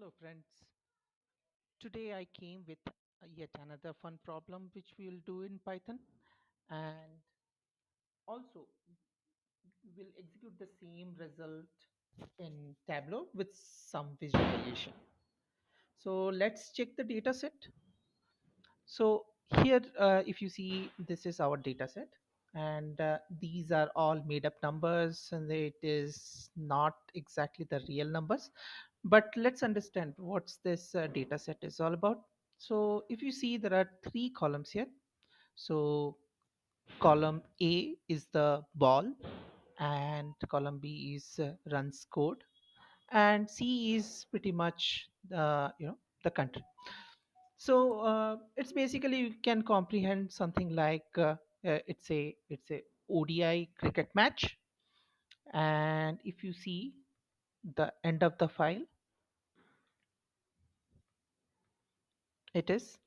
Hello, friends. Today I came with yet another fun problem which we will do in Python, and also we'll execute the same result in Tableau with some visualization. So let's check the data set. So here, if you see, this is our data set, and these are all made up numbers, and it is not exactly the real numbers. But let's understand what's this data set is all about. So if you see, there are three columns here. So column A is the ball, and column B is runs code, and C is pretty much the country. So it's basically you can comprehend something like it's a ODI cricket match, and if you see the end of the file, it is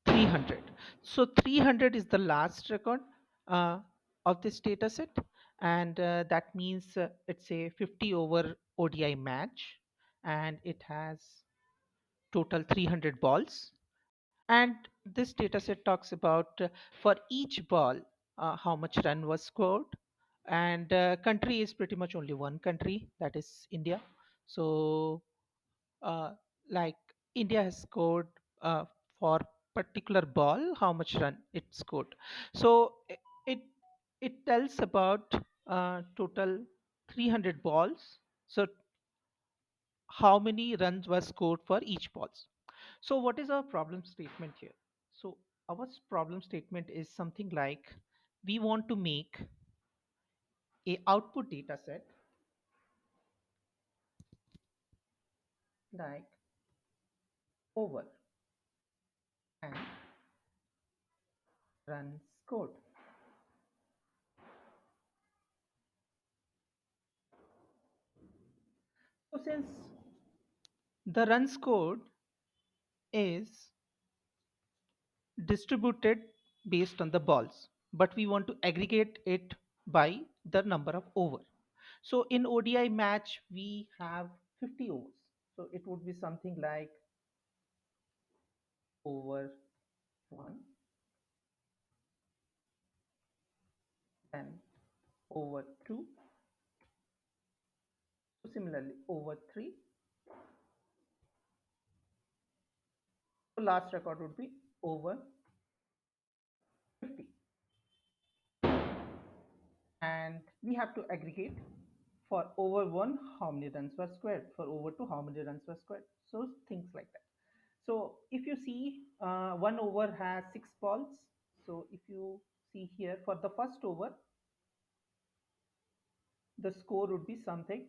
300. So 300 is the last record uh, of this data set, and that means it's a 50 over ODI match, and it has total 300 balls. And this data set talks about for each ball how much run was scored, and country is pretty much only one country, that is India. So uh, like India has scored for particular ball how much run it scored. So it it tells about total 300 balls. So how many runs were scored for each balls. So what is our problem statement here? So our problem statement is something like we want to make a output data set like over and runs code. So since the runs code is distributed based on the balls, but we want to aggregate it by the number of over. So in ODI match we have 50 overs. So it would be something like over 1, then over 2, so similarly over 3. So last record would be over 50, and we have to aggregate for over 1 how many runs were squared, for over 2 how many runs were squared, so things like that. So if you see 1 over has 6 balls. So if you see here for the first over, the score would be something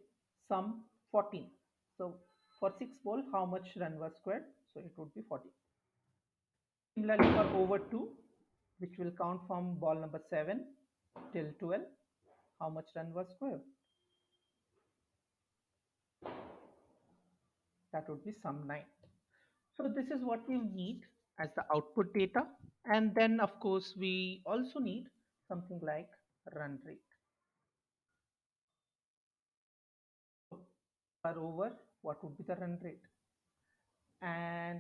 some 14. So for 6 ball how much run was squared, so it would be 14. Similarly for over 2, which will count from ball number 7 till 12, how much run was squared, that would be some 9. So this is what we need as the output data, and then of course we also need something like run rate. So per over, what would be the run rate? And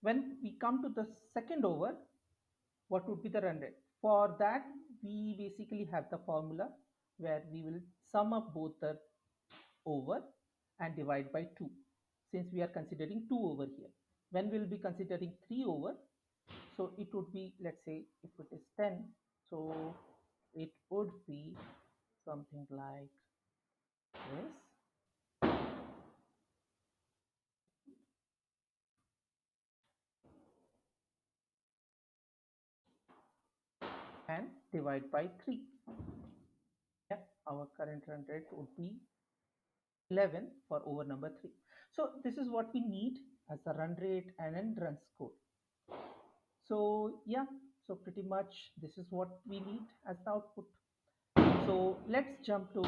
when we come to the second over, what would be the run rate? For that, we basically have the formula where we will sum up both the over and divide by 2, since we are considering 2 over here. When we'll be considering 3 over, so it would be, let's say if it is 10, so it would be something like this, and divide by 3. Yeah, our current run rate would be 11 for over number 3. So this is what we need as the run rate and then run score. So yeah, so pretty much this is what we need as the output. So let's jump to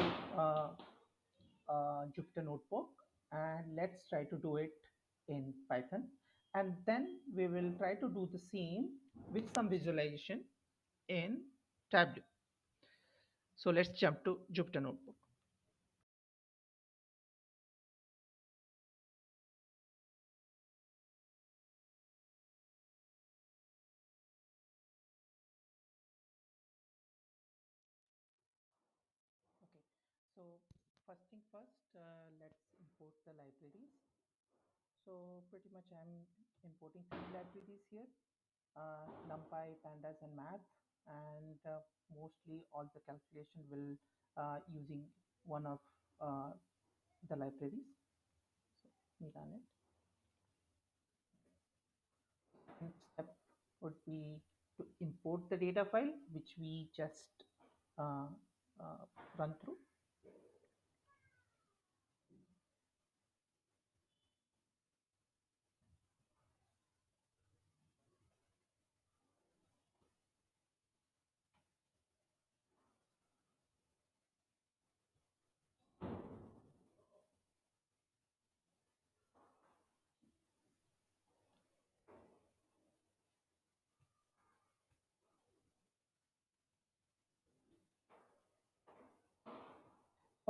Jupyter Notebook, and let's try to do it in Python, and then we will try to do the same with some visualization in Tableau. So let's jump to Jupyter Notebook. first thing first, let's import the libraries. So pretty much I'm importing three libraries here, NumPy, Pandas, and Math, and mostly all the calculation will using one of uh, the libraries. So let me run it. Next step would be to import the data file, which we just uh, uh, run through.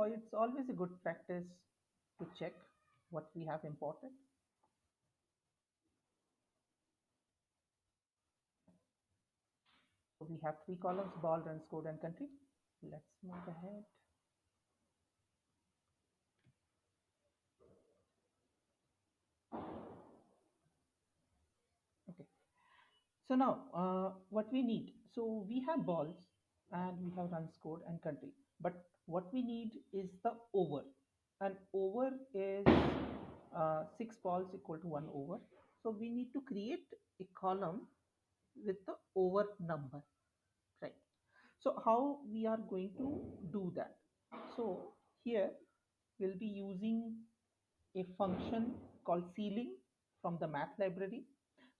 So it's always a good practice to check what we have imported. So we have three columns: ball, runs, code, and country. Let's move ahead. Okay. So now, what we need. So we have balls and we have runs, code, and country. But what we need is the over. And over is six balls equal to one over. So we need to create a column with the over number, right? So how we are going to do that? So here we'll be using a function called ceiling from the math library.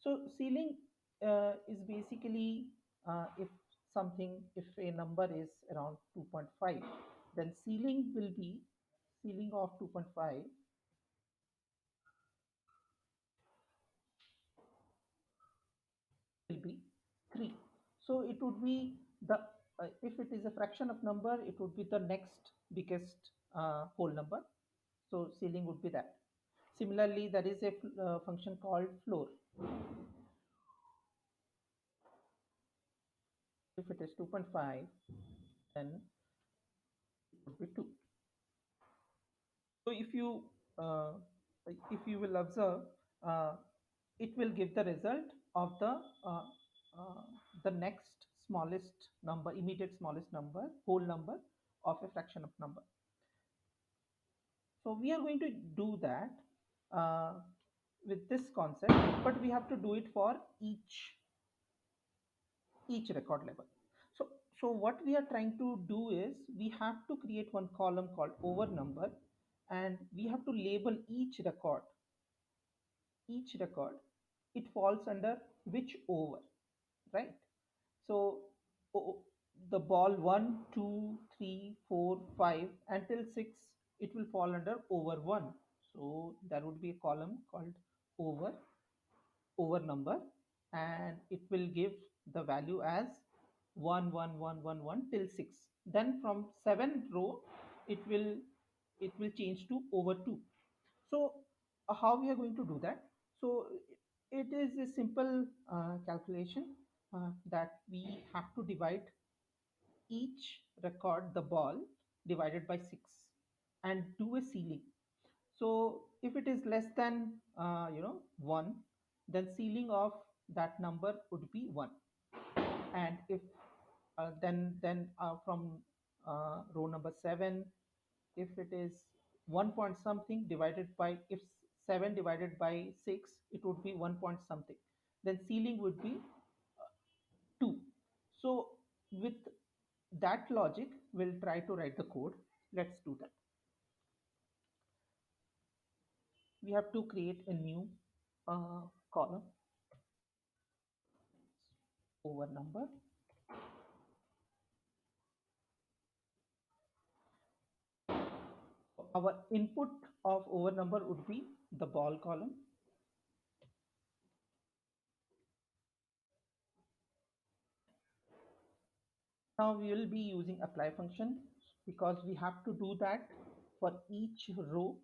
So ceiling is basically if something, if a number is around 2.5, then ceiling will be ceiling of 2.5 will be 3. So it would be the if it is a fraction of number, it would be the next biggest whole number. So ceiling would be that. Similarly, there is a function called floor. If it is 2.5, then it would be 2. So if you will observe, uh, it will give the result of uh, uh, the next smallest number, immediate smallest number, whole number of a fraction of number. So we are going to do that uh, with this concept, but we have to do it for each record level. So what we are trying to do is we have to create one column called over number, and we have to label each record it falls under which over, right? So the ball 1, 2, 3, 4, 5 until 6, it will fall under over 1. So there would be a column called over number, and it will give the value as 1 1 1 1 1 till 6. Then from 7th row it will change to over 2. So how we are going to do that? So it is a simple calculation that we have to divide each record, the ball, divided by 6, and do a ceiling. So if it is less than 1, then ceiling of that number would be 1. And if then from row number 7, if it is 1 point something divided by, if 7 divided by 6, it would be 1 point something, then ceiling would be 2. So with that logic, we'll try to write the code. Let's do that. We have to create a new column over number. Our input of over number would be the ball column. Now we will be using apply function because we have to do that for each row.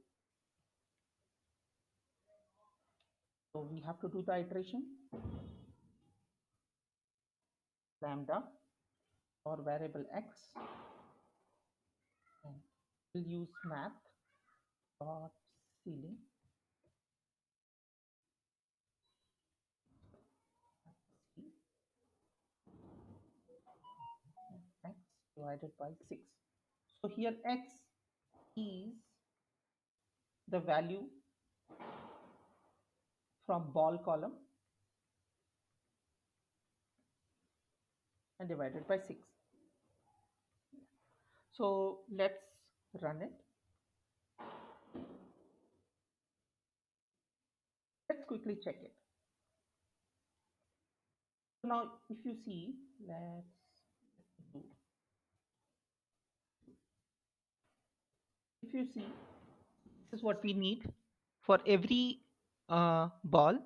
So we have to do the iteration lambda or variable x. And We'll use math dot ceiling x divided by 6. So here x is the value from ball column and divided by 6. So let's run it. Let's quickly check it. So now if you see, let's do, if you see, this is what we need for every ball.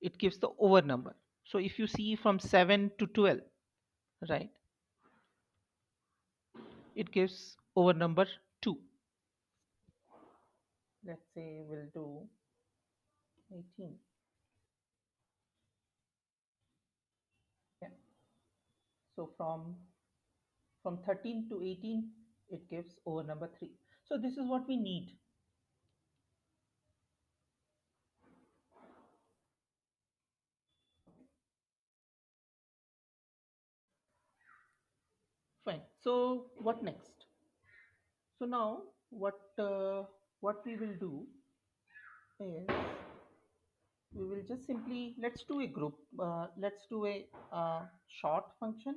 It gives the over number. So if you see from 7 to 12, right, it gives over number 2. Let's say we'll do 18. Yeah. So from 13 to 18, it gives over number 3. So this is what we need. Fine. So what next? So now what we will do is we will just simply, let's do a group. Let's do a short function.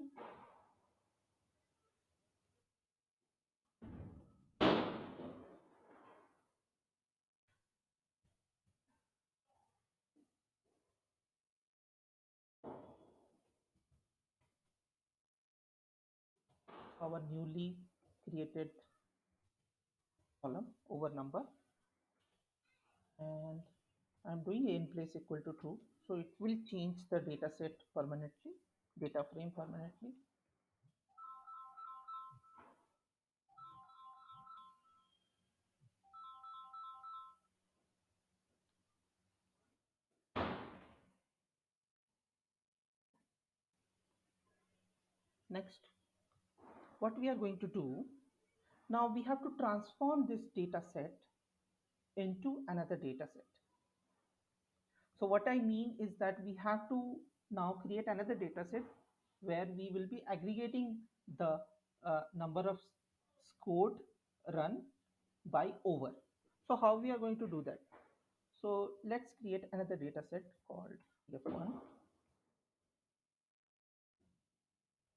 Our newly created column over number, and I'm doing a in place equal to true, so it will change the data set permanently, data frame permanently. Next, what we are going to do now, we have to transform this data set into another data set. So what I mean is that we have to now create another data set where we will be aggregating the number of scored run by over. So how we are going to do that? So let's create another data set called F1.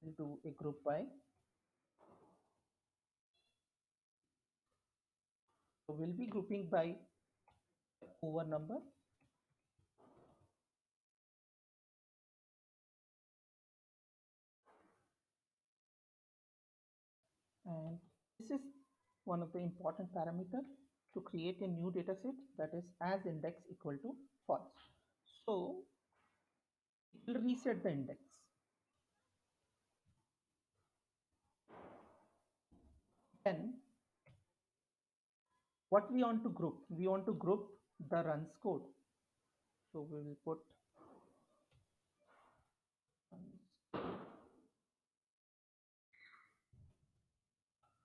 We'll do a group by. So we'll be grouping by over number, and this is one of the important parameter to create a new data set, that is as index equal to false. So it will reset the index. Then what we want to group? We want to group the runs code. So we will put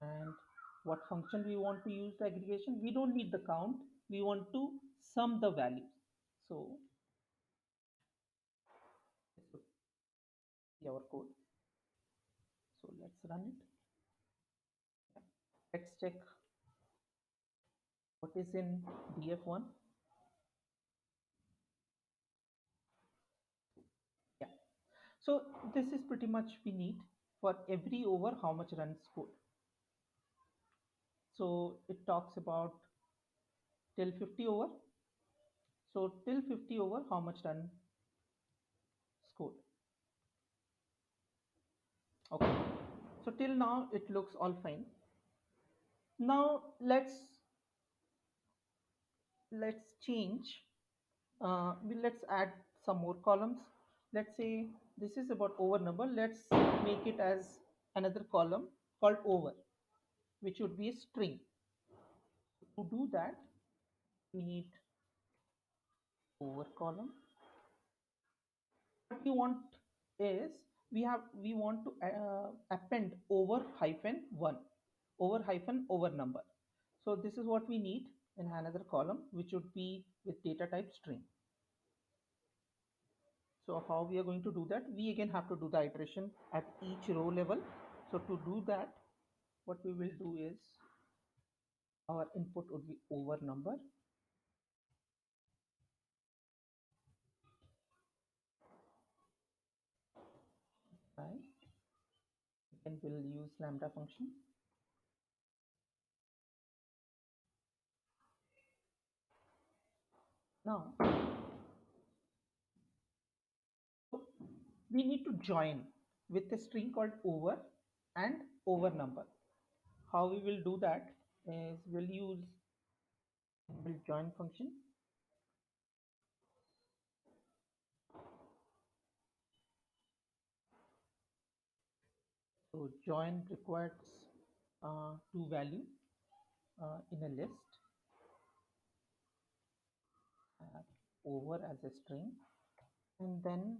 and what function we want to use the aggregation. We don't need the count. We want to sum the values. So this would be our code. So let's run it. Let's check what is in df1. Yeah. So this is pretty much we need for every over how much runs code. So it talks about till 50 over. So till 50 over how much run scored. Okay. So till now it looks all fine. Now let's change. Let's add some more columns. Let's say this is about over number. Let's make it as another column called over, which would be a string. To do that, we need over column. What we want is we want to append over hyphen 1. over hyphen over number. So this is what we need in another column, which would be with data type string. So how we are going to do that? We again have to do the iteration at each row level. So to do that, what we will do is our input would be over number, right? Then we'll use lambda function. Now we need to join with a string called over and over number. How we will do that is we'll use will join function. So join requires two value in a list, over as a string, and then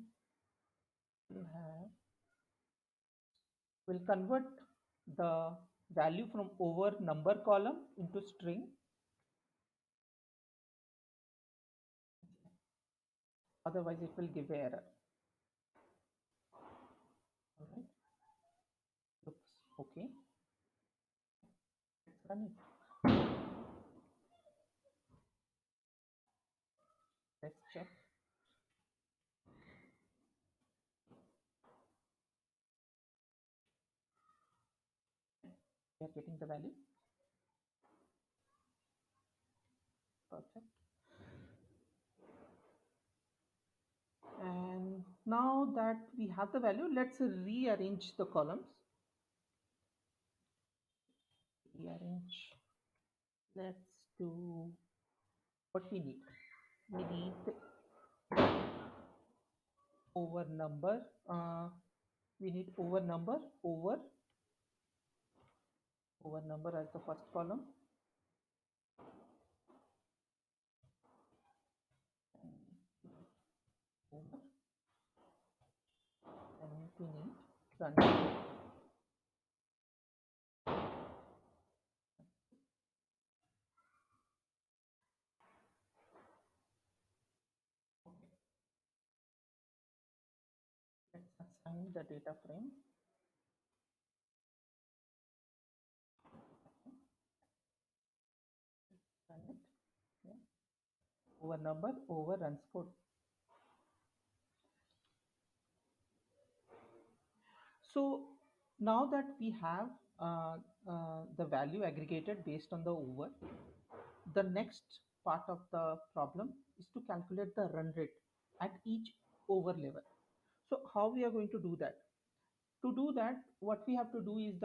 we'll convert the value from over number column into string. Otherwise, it will give error. All right, looks okay. Let's run it. Let's check. We are getting the value. Perfect. And now that we have the value, let's rearrange the columns. Rearrange. Let's do what we need. We need over number. We need over number over number as the first column. Over. And we need run. Let's assign the data frame. Run it. Yeah. Over number over runs code. So now that we have the value aggregated based on the over, the next part of the problem is to calculate the run rate at each over level. So how we are going to do that? To do that, what we have to do is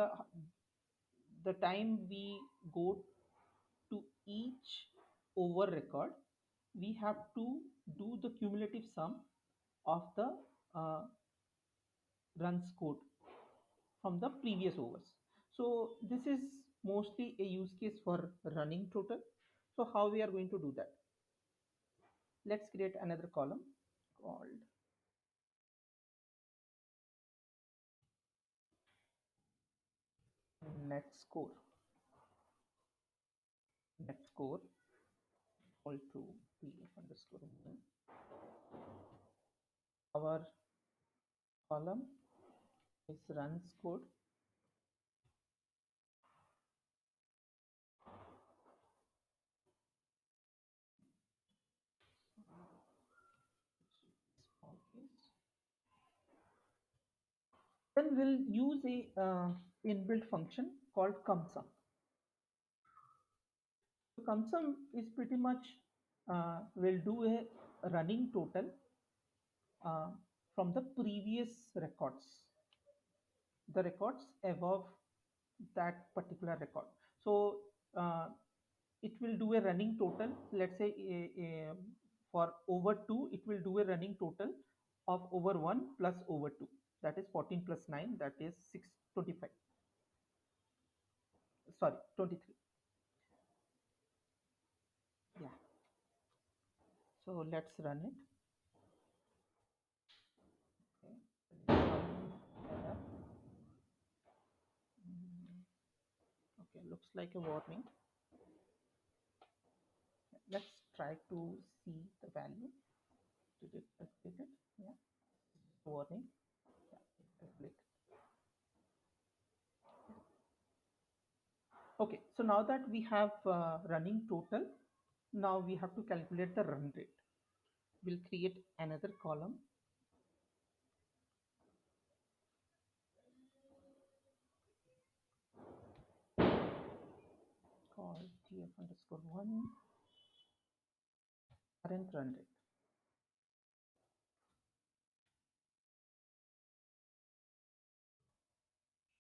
the time we go to each over record, we have to do the cumulative sum of the uh, runs code from the previous overs. So this is mostly a use case for running total. So how we are going to do that? Let's create another column called net score. Net score equal to pf underscore one. Our column is runs code. Small case. Then we'll use a inbuilt function called CumSum. So CumSum is pretty much will do a running total uh, from the previous records, the records above that particular record. So it will do a running total. Let's say for over 2, it will do a running total of over 1 plus over 2. That is 14 plus 9. That is 625. Sorry, 23. Yeah. So let's run it. Okay. Okay, looks like a warning. Let's try to see the value. Did it calculate it? Yeah, warning. Yeah, it calculated. Okay, so now that we have running total, now we have to calculate the run rate. We'll create another column called tf underscore one current run rate.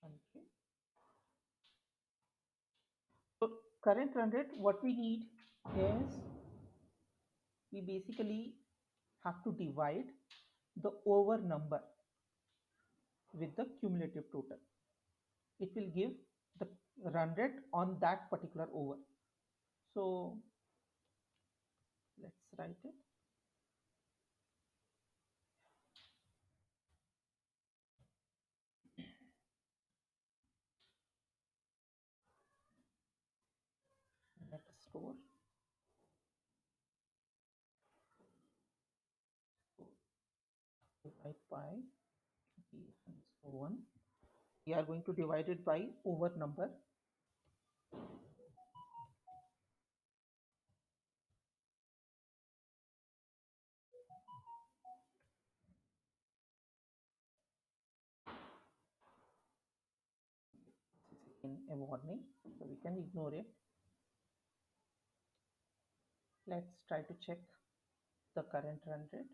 Okay. So current run rate, what we need is we basically have to divide the over number with the cumulative total. It will give the run rate on that particular over. So let's write it. Next store divide by one. We are going to divide it by over number. In a warning, so we can ignore it. Let's try to check the current run rate.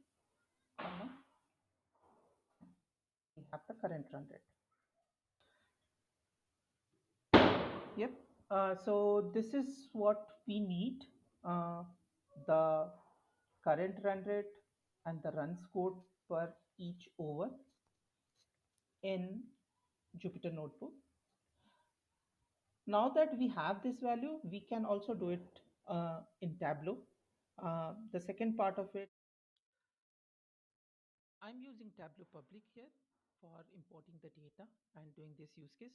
We have the current run rate. Yep. So this is what we need. The current run rate and the runs code per each over in Jupyter Notebook. Now that we have this value, we can also do it in Tableau. The second part of it, I'm using Tableau Public here for importing the data and doing this use case.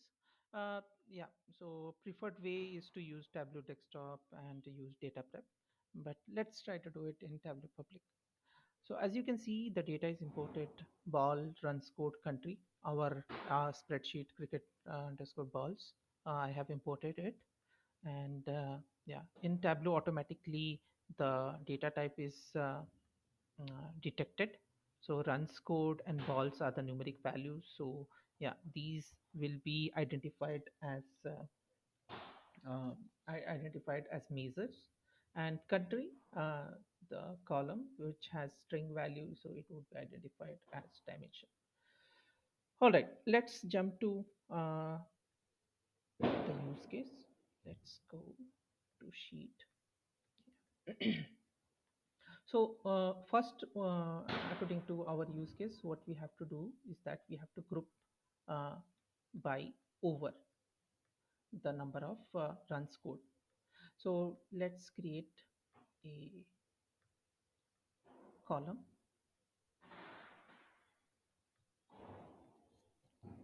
Yeah, so preferred way is to use Tableau Desktop and to use data prep, but let's try to do it in Tableau Public. So as you can see, the data is imported, ball, runs code, country, our spreadsheet cricket underscore balls. I have imported it, and yeah, in Tableau automatically the data type is detected. So runs code and balls are the numeric values. So yeah, these will be identified as identified as measures, and country, the column which has string value, so it would be identified as dimension. All right, let's jump to the use case. Let's go to sheet. So first, according to our use case, what we have to do is that we have to group uh, by over the number of runs code. So let's create a column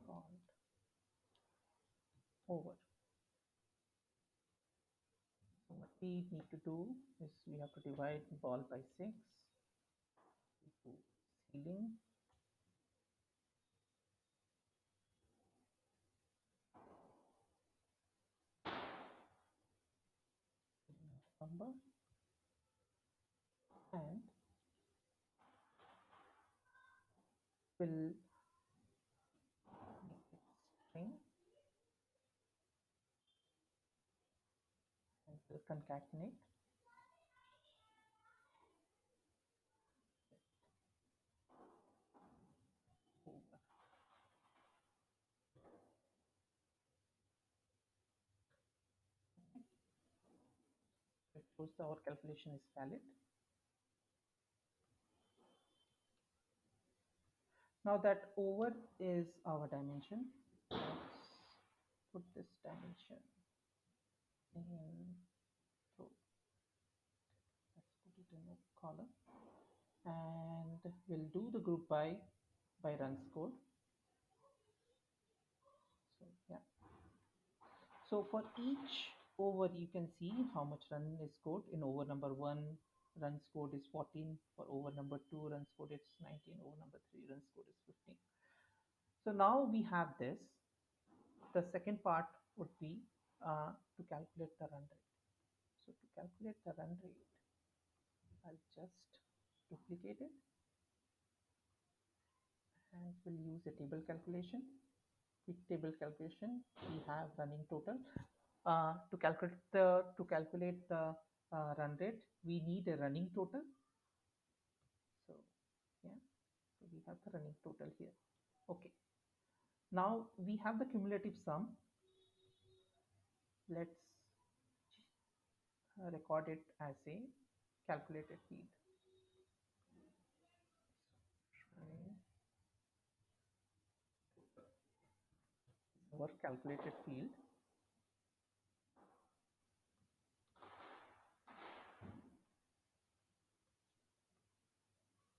called over. So what we need to do is we have to divide ball by 6, to ceiling, number, and will make it string, and will concatenate over. It shows our calculation is valid. Now that over is our dimension, let's put this dimension in, so let's put it in a column, and we'll do the group by runs code. So yeah, So for each over, you can see how much run is scored. In over number 1, run scored is 14. For over number 2, run scored is 19. Over number 3, run scored is 15. So now we have this. The second part would be to calculate the run rate. So to calculate the run rate, I'll just duplicate it and we'll use a table calculation. Quick table calculation. We have running total. To calculate the run rate, we need a running total. So yeah, so we have the running total here. Okay. Now we have the cumulative sum. Let's record it as a calculated field. Right. Our calculated field.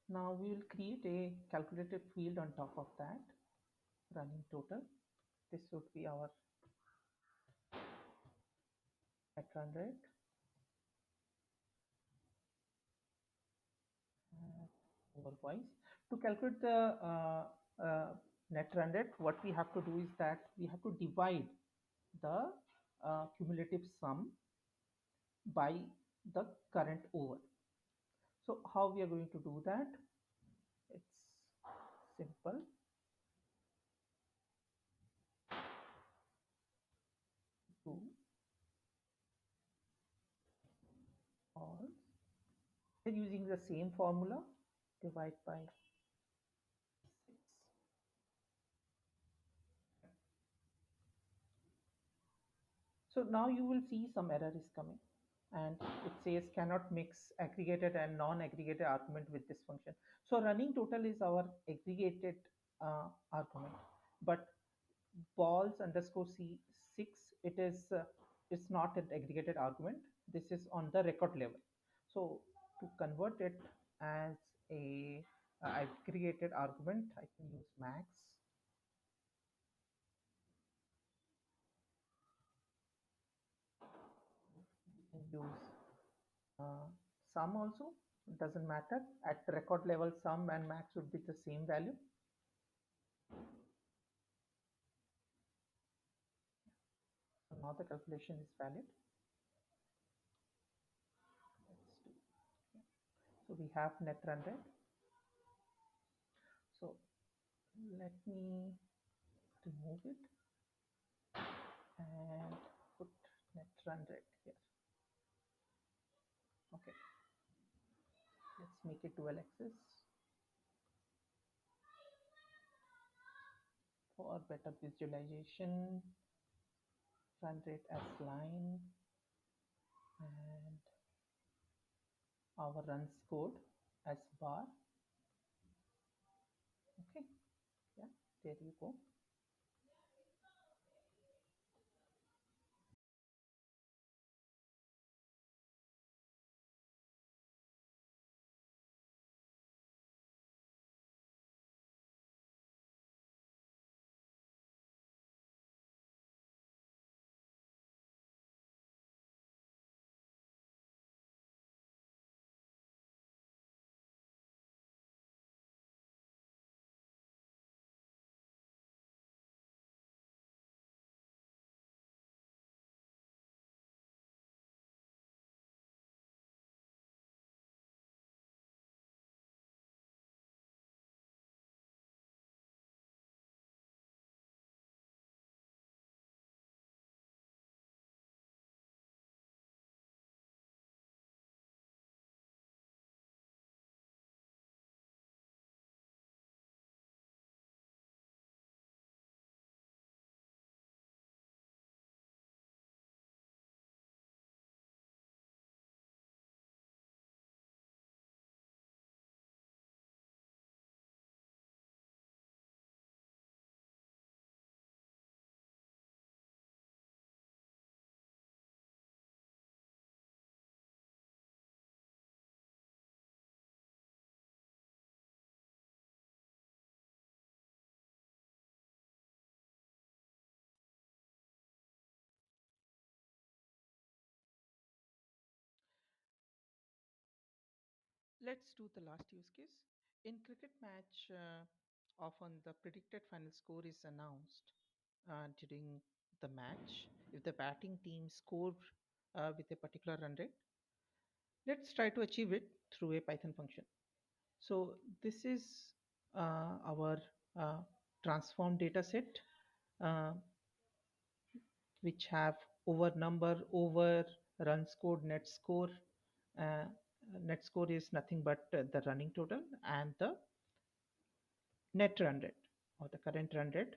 Now we will create a calculated field on top of that, running total. This would be our net run rate. Otherwise, to calculate the net run rate, what we have to do is that we have to divide the cumulative sum by the current over. So how we are going to do that? It's simple. To all, we're using the same formula, divide by 6. So now you will see some error is coming and it says cannot mix aggregated and non-aggregated argument with this function. So running total is our aggregated argument, but balls underscore C6, it's not an aggregated argument. This is on the record level. So to convert it as a aggregated argument, I can use max. I can use sum also, it doesn't matter. At record level, sum and max would be the same value. So now the calculation is valid. Let's do. Yeah. So we have net run rate. So let me remove it and put net run rate here. Okay, let's make it dual axis for better visualization. Run rate as line and our runs code as bar. Okay, yeah, there you go. Let's do the last use case. In cricket match, often the predicted final score is announced during the match. If the batting team score with a particular run rate, let's try to achieve it through a Python function. So this is our uh, transform data set, uh, which have over number, over run scored, net score. Uh, Net score is nothing but the running total, and the net run rate or the current run rate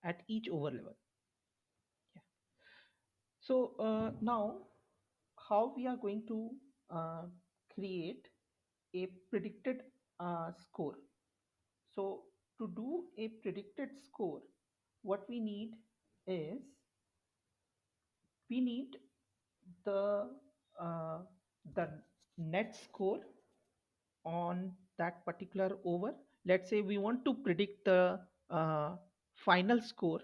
at each over level. Yeah. So now how we are going to uh, create a predicted score. So to do a predicted score, what we need is we need the uh, the net score on that particular over. Let's say we want to predict the final score,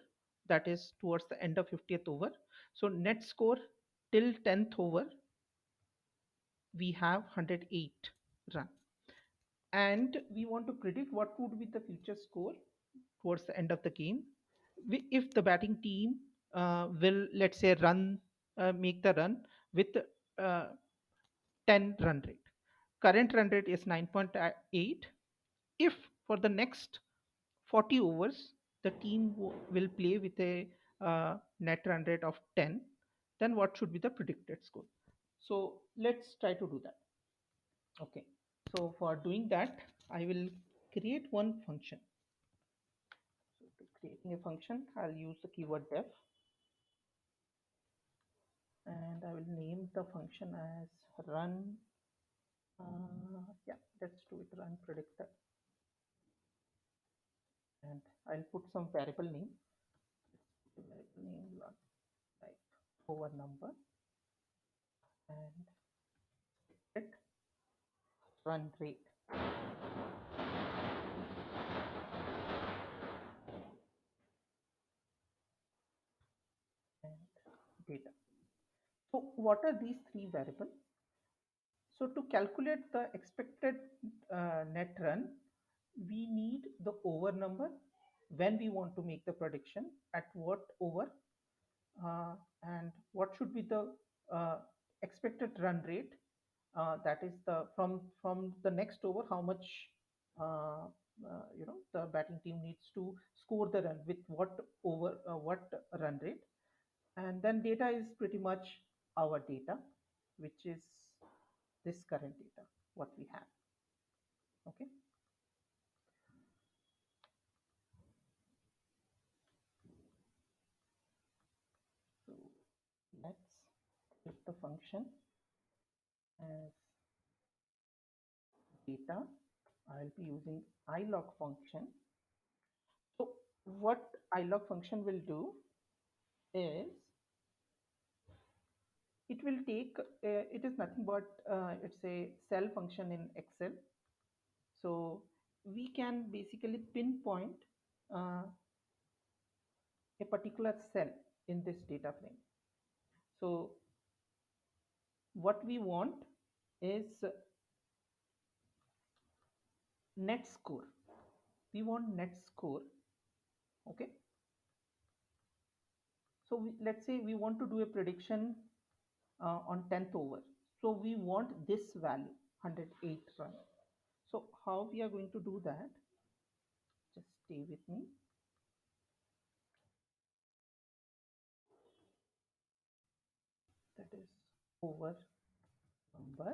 that is towards the end of 50th over. So net score till 10th over, we have 108 run. And we want to predict what would be the future score towards the end of the game. If the batting team will, let's say, make the run with uh, 10 run rate. Current run rate is 9.8. If for the next 40 overs, the team will play with a net run rate of 10, then what should be the predicted score? So let's try to do that. Okay. So for doing that, I will create one function. So to creating a function, I'll use the keyword def, and I will name the function as run. Yeah, let's do it run predictor, and I'll put some variable name. Variable name like over number and it run rate and data. So what are these three variables? So to calculate the expected net run, we need the over number when we want to make the prediction at what over, and what should be the uh, expected run rate. That is the from the next over, how much the batting team needs to score the run with what over what run rate. And then data is pretty much our data, which is this current data what we have. Okay. So let's give the function as data. I'll be using ilog function. So what ilog function will do is it will take it is nothing but it's a cell function in Excel. So we can basically pinpoint uh, a particular cell in this data frame. So what we want is net score. We want net score. Okay. So let's say we want to do a prediction on 10th over. So we want this value 108 run. So how we are going to do that? Just stay with me. That is over number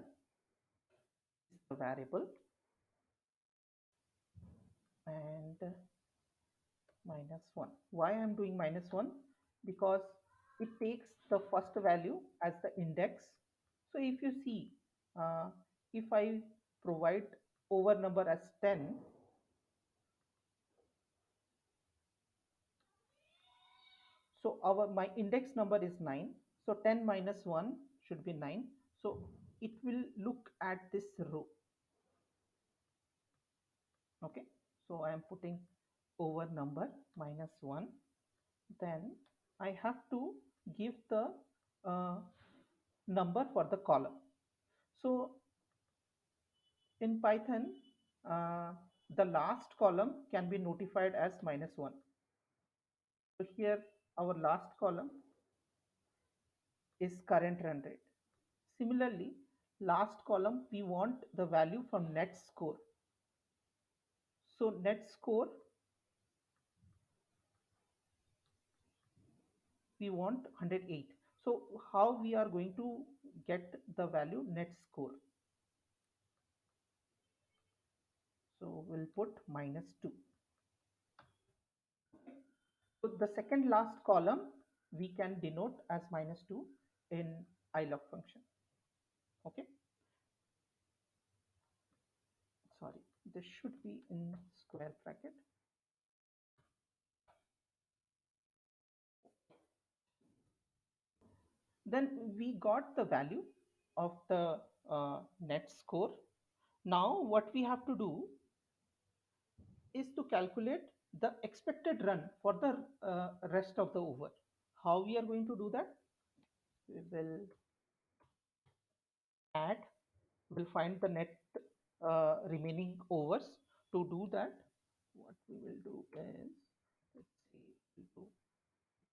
is the variable, and minus 1. Why I am doing minus 1? Because it takes the first value as the index. So if you see, if I provide over number as 10, so our my index number is 9. So 10 minus 1 should be 9. So it will look at this row. Okay. So I am putting over number minus 1. Then I have to give the uh, number for the column. So In Python, uh, the last column can be notified as -1. So here our last column is current run rate. Similarly, last column we want the value from net score. So net score we want 108. So how we are going to get the value net score? So we'll put -2. So the second last column we can denote as -2 in ilog function. Okay. Sorry, this should be in square bracket. Then we got the value of the net score. Now what we have to do is to calculate the expected run for the rest of the over. How we are going to do that? We will add, we'll find the net remaining overs. To do that, what we will do is, let's see, we'll do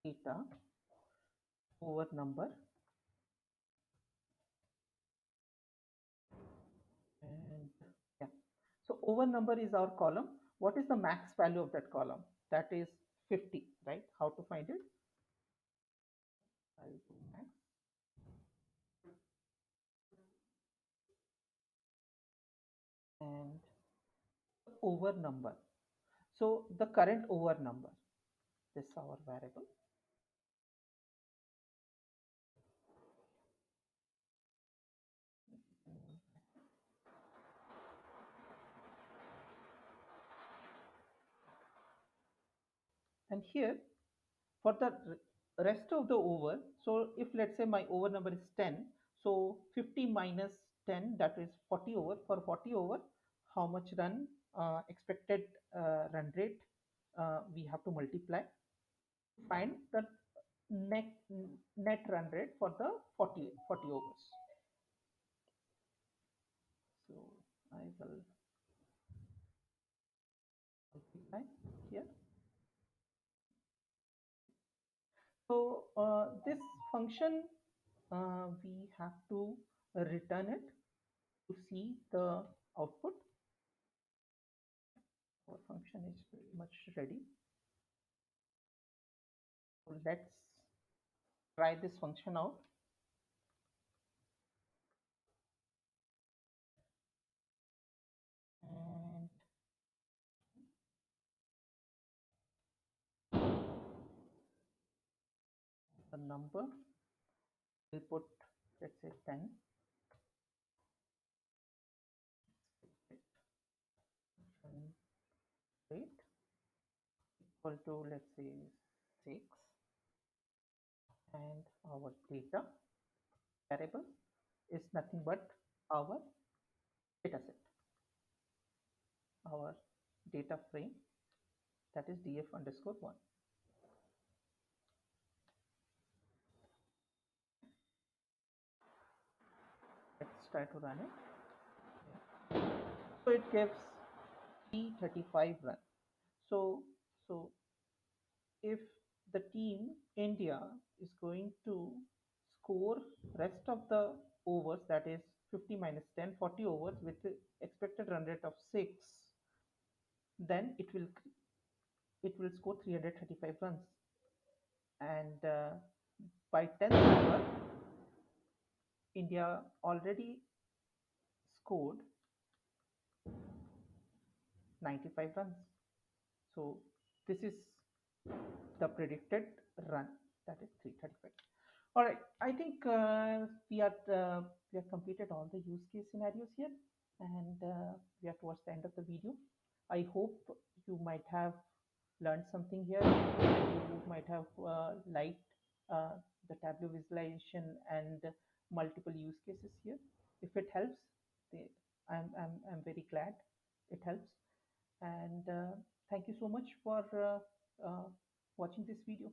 data over number, and yeah. So over number is our column. What is the max value of that column? That is 50, right? How to find it? I'll do max and over number. So the current over number, this is our variable. And here for the rest of the over, so if let's say my over number is 10, so 50 minus 10, that is 40 over. For 40 over, how much run expected run rate we have to multiply, find the net run rate for the 40 overs. So I will multiply here. So this function we have to return it to see the output. Our function is pretty much ready. So let's try this function out. And the number, we'll put, let's say 10. And rate equal to, let's say, 6. And our data variable is nothing but our data set, our data frame, that is df underscore 1. Let's try to run it. So it gives 335 run. So so if the team India is going to score rest of the overs, that is 50 minus 10, 40 overs with the expected run rate of 6, then it will score 335 runs. And by 10th over, India already scored 95 runs. So this is the predicted run, that is 335. All right, I think we have completed all the use case scenarios here, and we are towards the end of the video. I hope you might have learned something here. You might have liked the Tableau visualization and multiple use cases here. If it helps, I'm very glad it helps. And thank you so much for watching this video.